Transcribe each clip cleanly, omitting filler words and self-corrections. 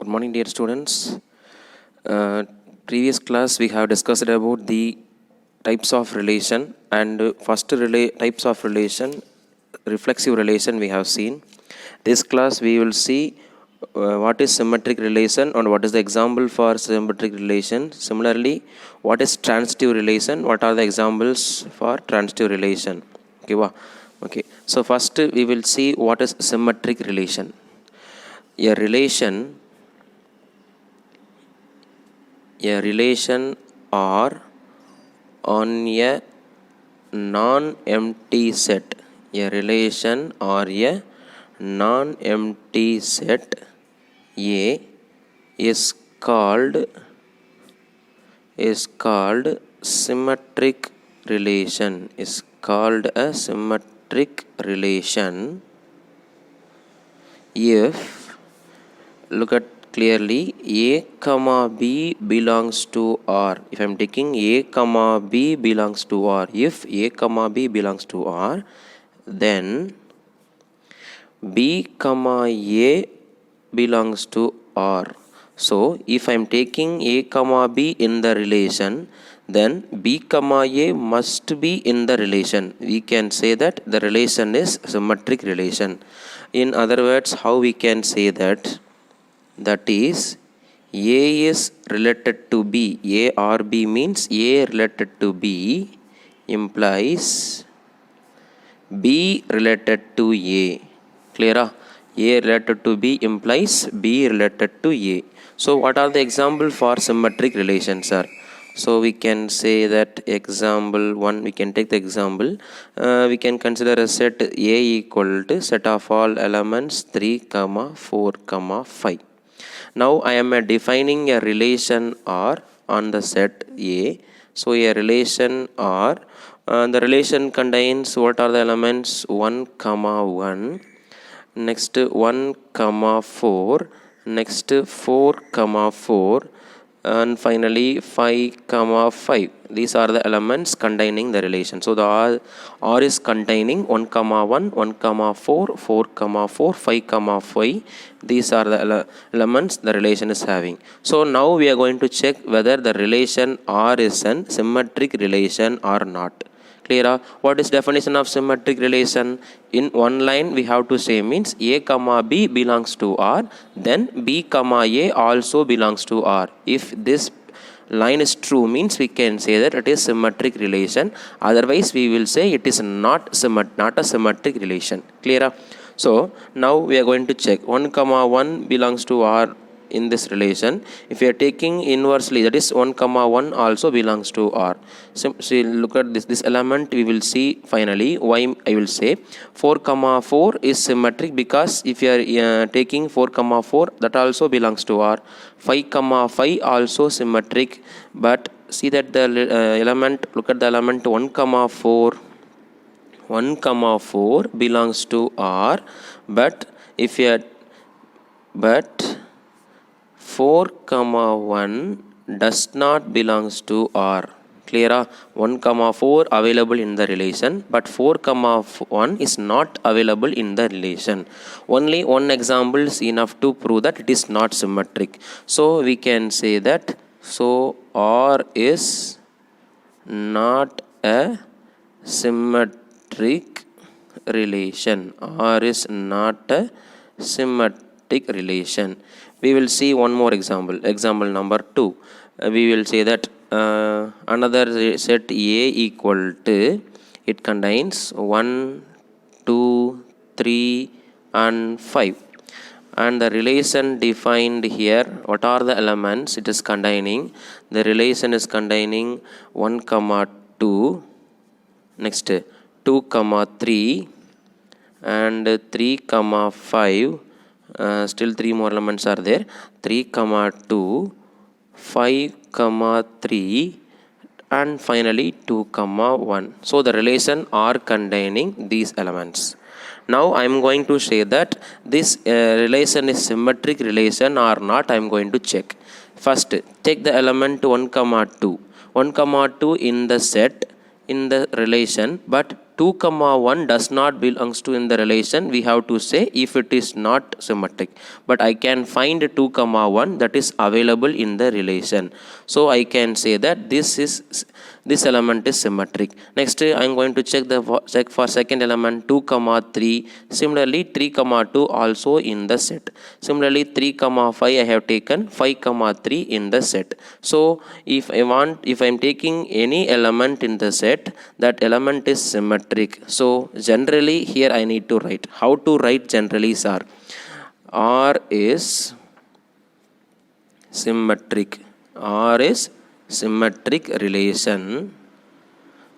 Good morning, dear students. Previous class we have discussed about the types of relation, and first types of relation, reflexive relation we have seen. This class we will see what is symmetric relation and what is the example for symmetric relation. Similarly, what is transitive relation, what are the examples for transitive relation. Okay, so first we will see what is symmetric relation. A relation or on a non-empty set. A relation or a non-empty set A is called symmetric relation. Is called a symmetric relation if, look at clearly, A comma B belongs to R. If I am taking A comma B belongs to R, if A comma B belongs to R, then B comma A belongs to R. So if I am taking A comma B in the relation, then B comma A must be in the relation. We can say that the relation is symmetric relation. In other words, how we can say that? That is, A is related to B. A or B means A related to B implies B related to A. Clear? A related to B implies B related to A. So what are the example for symmetric relations, sir? So we can say that example 1, we can take the example. We can consider a set A equal to set of all elements 3, 4, 5. Now I am defining a relation R on the set A. So a relation R, the relation contains what are the elements? 1, 1, next 1, 4, next 4, 4, and finally 5, 5. These are the elements containing the relation. So the R is containing 1, 1, 1, 4, 4, 4, 5, 5. These are the elements the relation is having. So now we are going to check whether the relation R is a symmetric relation or not. Clear? What is definition of symmetric relation? In one line we have to say means A comma B belongs to R, then B comma A also belongs to R. If this line is true means we can say that it is symmetric relation. Otherwise we will say it is not a symmetric relation. Clear? So now we are going to check 1, 1 belongs to R in this relation. If we are taking inversely, that is 1, 1 also belongs to R. So look at this element, we will see finally why I will say 4, 4 is symmetric, because if you are taking 4, 4, that also belongs to R. 5, 5 also symmetric, but see that the element, look at the element 1, 4. 1, 4 belongs to R, but if you are 4, 1 does not belongs to R. Clear? 1, 4 available in the relation, but 4, 1 is not available in the relation. Only one example is enough to prove that it is not symmetric. So we can say that, so R is not a symmetric relation. R is not a symmetric relation. We will see one more example. Example number 2. We will say that another set A equal to, it contains 1, 2, 3 and 5. And the relation defined here, what are the elements it is containing? The relation is containing 1, 2, next 2, 3 and 3, 5. Still 3 more elements are there. 3, 2, 5, 3 and finally 2, 1. So the relation are containing these elements. Now I am going to say that this relation is symmetric relation or not. I am going to check. First, take the element 1, 2. 1, 2 in the set, in the relation, but 2 comma 1 does not belongs to in the relation, we have to say if it is not symmetric. But I can find 2 comma 1 that is available in the relation, so I can say that this element is symmetric. Next I am going to check for second element 2 comma 3. Similarly 3 comma 2 also in the set. Similarly 3 comma 5 I have taken 5 comma 3 in the set. So if I am taking any element in the set, that element is symmetric. So generally here I need to write. How to write generally, sir? R is symmetric. R is symmetric relation.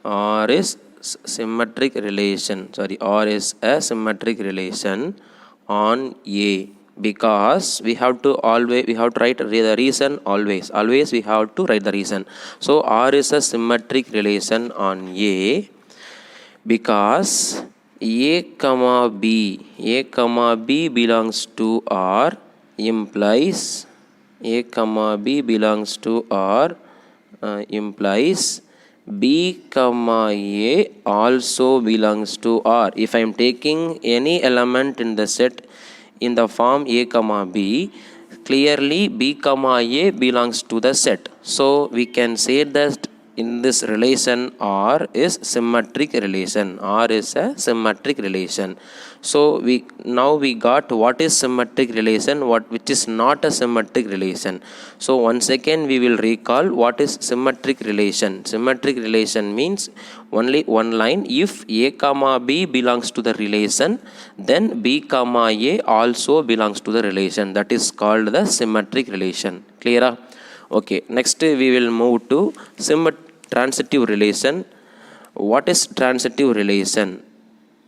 R is symmetric relation. Sorry, R is a symmetric relation on A, because we have to write the reason always. Always we have to write the reason. So R is a symmetric relation on A because A comma B belongs to R implies A comma B belongs to R implies B comma A also belongs to R. If I am taking any element in the set in the form A comma B, clearly B comma A belongs to the set. So we can say that in this relation R is symmetric relation. R is a symmetric relation. So we got what is symmetric relation, which is not a symmetric relation. So once again we will recall what is symmetric relation. Symmetric relation means only one line. If A comma B belongs to the relation, then B comma A also belongs to the relation. That is called the symmetric relation. Clear? Okay, next we will move to transitive relation. What is transitive relation?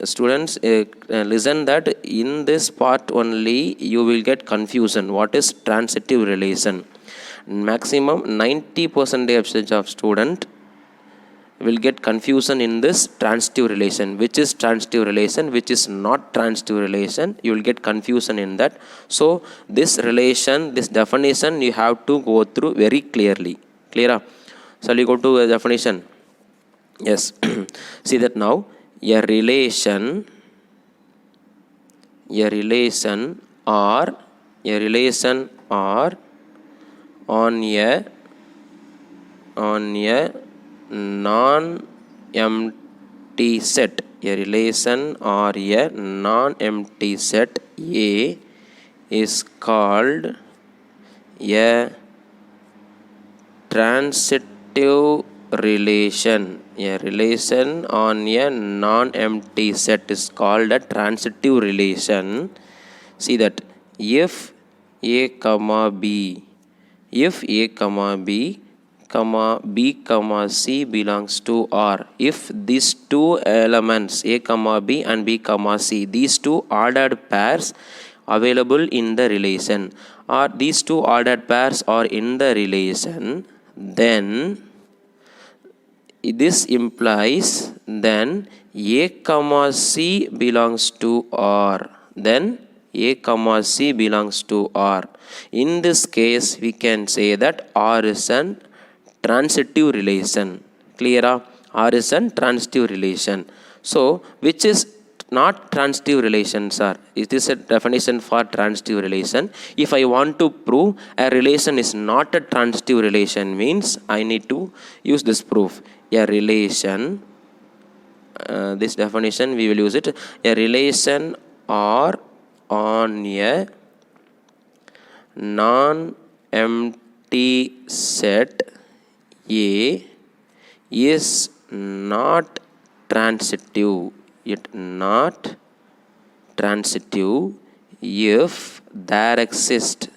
Students, listen that in this part only you will get confusion. What is transitive relation? Maximum 90% of student will get confusion in this transitive relation. Which is transitive relation, which is not transitive relation, you will get confusion in that. So this relation, this definition you have to go through very clearly. Clear? Shall we go to a definition? Yes. See that now. A relation or on a non-empty set. A relation or a non-empty set A is called a transitive relation. A relation on a non-empty set is called a transitive relation. See that if A comma B comma B comma C belongs to R, if these two elements A comma B and B comma C, these two ordered pairs available in the relation, or these two ordered pairs are in the relation, then this implies then A comma C belongs to R. Then A comma C belongs to R. In this case we can say that R is an transitive relation. Clear? R is an transitive relation. So which is not transitive relation, sir? It is a definition for transitive relation. If I want to prove a relation is not a transitive relation, means I need to use this proof. A relation, this definition we will use it. A relation or on a non-empty set A is not transitive. Yet not transitive if there exist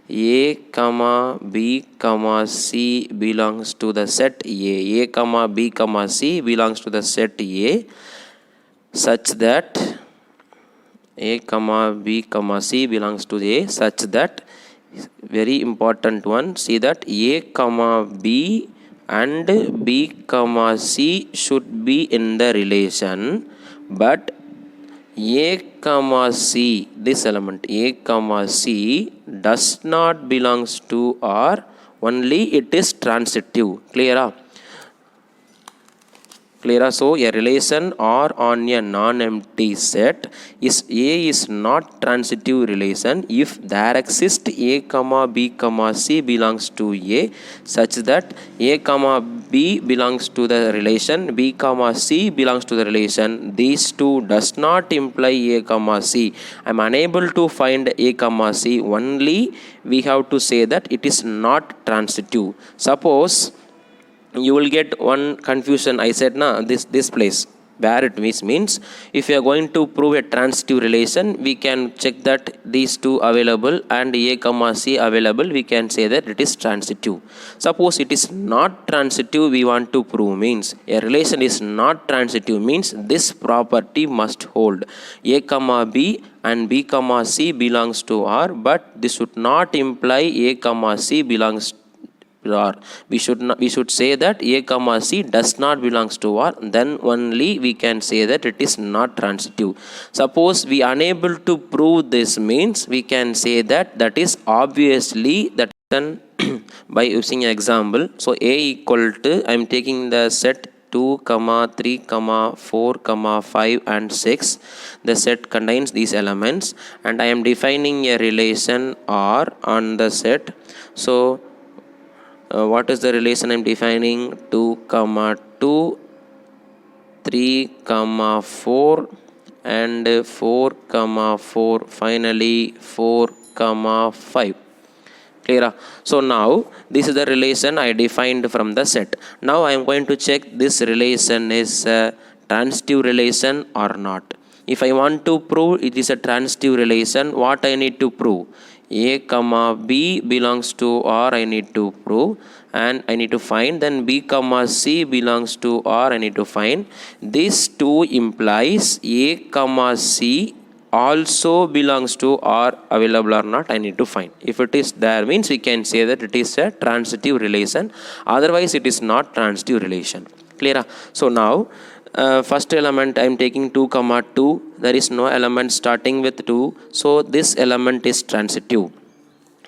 A comma B comma C belongs to the set A. A comma B comma C belongs to the set A such that A comma B comma C belongs to A such that, very important one, see that A comma B and B comma C should be in the relation, but A comma C, this element A comma C does not belongs to R, only it is transitive. Clear? Clear? So a relation R on a non-empty set is A is not transitive relation if there exists A comma B comma C belongs to A such that A comma B belongs to the relation B comma C belongs to the relation. These two does not imply A comma C. I am unable to find A comma C. Only we have to say that it is not transitive. Suppose you will get one confusion. I said na this place where it means if you are going to prove a transitive relation, we can check that these two available and A comma C available, we can say that it is transitive. Suppose it is not transitive, we want to prove means a relation is not transitive means this property must hold. A comma B and B comma C belongs to R, but this should not imply A comma C belongs R. We should say that A comma C does not belongs to R, then only we can say that it is not transitive. Suppose we unable to prove this means we can say that is obviously that by using an example. So A equal to, I am taking the set 2, 3, 4, 5 and 6. The set contains these elements and I am defining a relation R on the set. So what is the relation I am defining? 2, 2, 3, 4 and 4, 4, finally 4, 5. Clear? So now this is the relation I defined from the set. Now I am going to check this relation is a transitive relation or not. If I want to prove it is a transitive relation, what I need to prove? A comma B belongs to R, I need to prove, and I need to find. Then B comma C belongs to R, I need to find. This two implies A comma C also belongs to R available or not, I need to find. If it is there means we can say that it is a transitive relation, otherwise it is not transitive relation. Clear? So now first element I am taking 2, 2. There is no element starting with 2. So this element is transitive.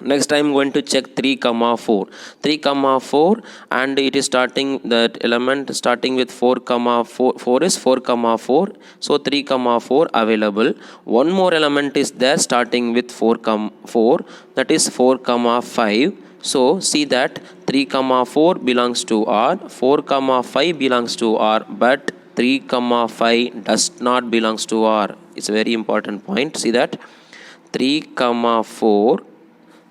Next I am going to check 3, 4. 3, 4 and it is starting that element starting with 4, 4. 4 is 4, 4. So 3, 4 available. One more element is there starting with 4, 4. That is 4, 5. So see that 3, 4 belongs to R, 4, 5 belongs to R, but 3, 5 does not belongs to R. It's a very important point. See that 3, 4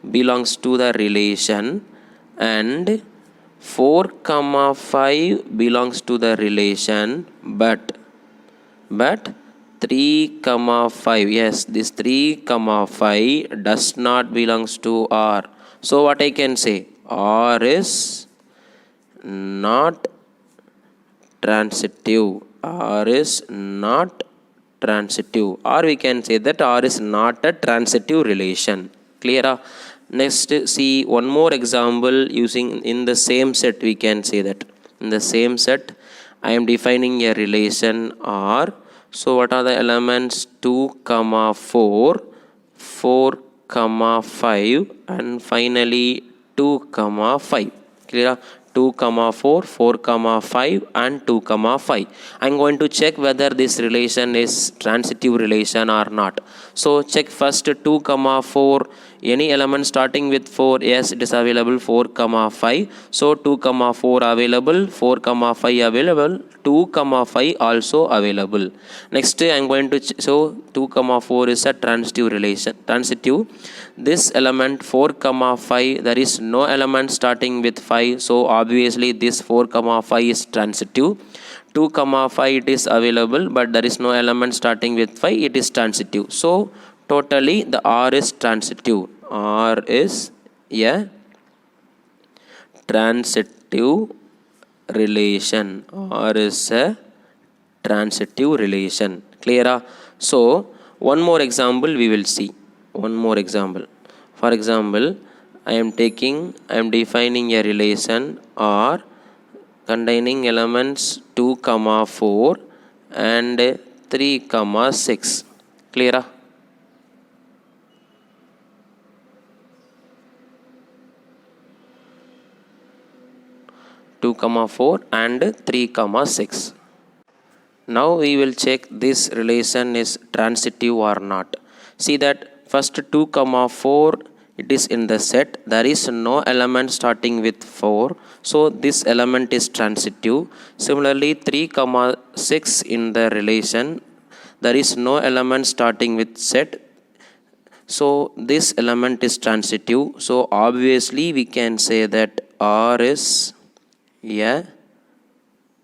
belongs to the relation and 4, 5 belongs to the relation, but 3, 5, yes, this 3, 5 does not belongs to R. So what I can say? R is not transitive. R is not transitive, or we can say that R is not a transitive relation. Clear? Next, see one more example using in the same set. We can say that in the same set I am defining a relation R. So what are the elements? 2, 4, 4, 5 and finally 2, 5. Clear? 2, 4, 4, 5 and 2, 5. I am going to check whether this relation is transitive relation or not. So check first 2, 4. Any element starting with 4, yes, it is available. 4, 5. So 2, 4 available, 4, 5 available, 2, 5 also available. Next I am going to so 2, 4 is a transitive relation. Transitive. This element 4, 5, there is no element starting with 5. So obviously this 4, 5 is transitive. 2, 5 it is available, but there is no element starting with 5. It is transitive. So totally the R is transitive. R is a transitive relation. R is a transitive relation. Clear? So one more example we will see. One more example. For example, I am defining a relation R containing elements 2, 4 and 3, 6. Clear? 2, 4 and 3, 6. Now we will check this relation is transitive or not. See that first 2 comma 4, it is in the set, there is no element starting with 4, so this element is transitive. Similarly 3 comma 6 in the relation, there is no element starting with set, so this element is transitive. So obviously we can say that R is a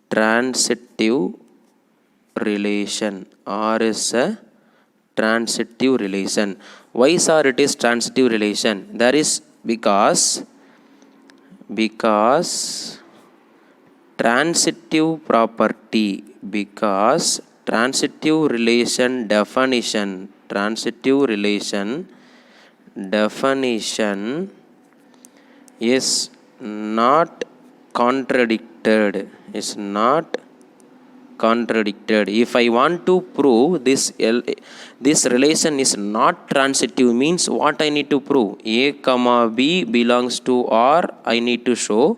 transitive relation. R is a transitive relation. Why sir it is transitive relation? That is because transitive property, because transitive relation definition is not contradicted, If I want to prove this relation is not transitive, means what I need to prove? A comma B belongs to R, I need to show.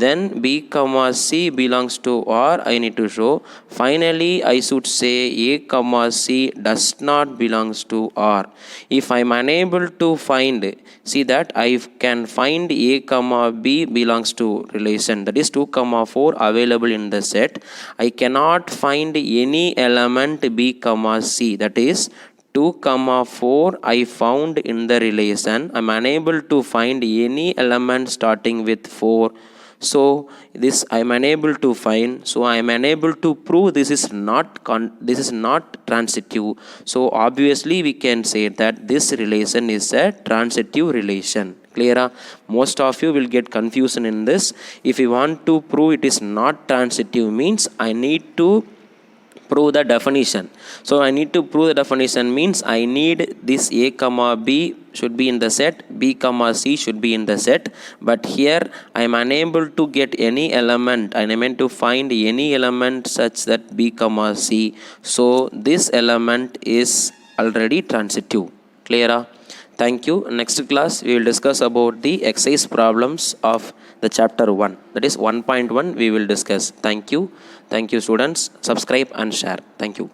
Then B comma C belongs to R, I need to show. Finally I should say A comma C does not belongs to R. If I am unable to find, see that I can find A comma B belongs to relation, that is 2 comma 4 available in the set. I cannot find any element B comma C, that is 2 comma 4 I found in the relation. I am unable to find any element starting with 4, so this I am unable to find, so I am unable to prove this is not transitive. So obviously we can say that this relation is a transitive relation. Clear? Most of you will get confusion in this. If you want to prove it is not transitive, means I need to prove the definition. So I need to prove the definition, means I need this A comma B should be in the set, B comma C should be in the set, but here I am unable to get any element, I am unable to find any element such that B comma C, so this element is already transitive. Clear? Thank you. Next class we will discuss about the exercise problems of the chapter 1, that is 1.1 we will discuss. Thank you. Thank you students. Subscribe and share. Thank you.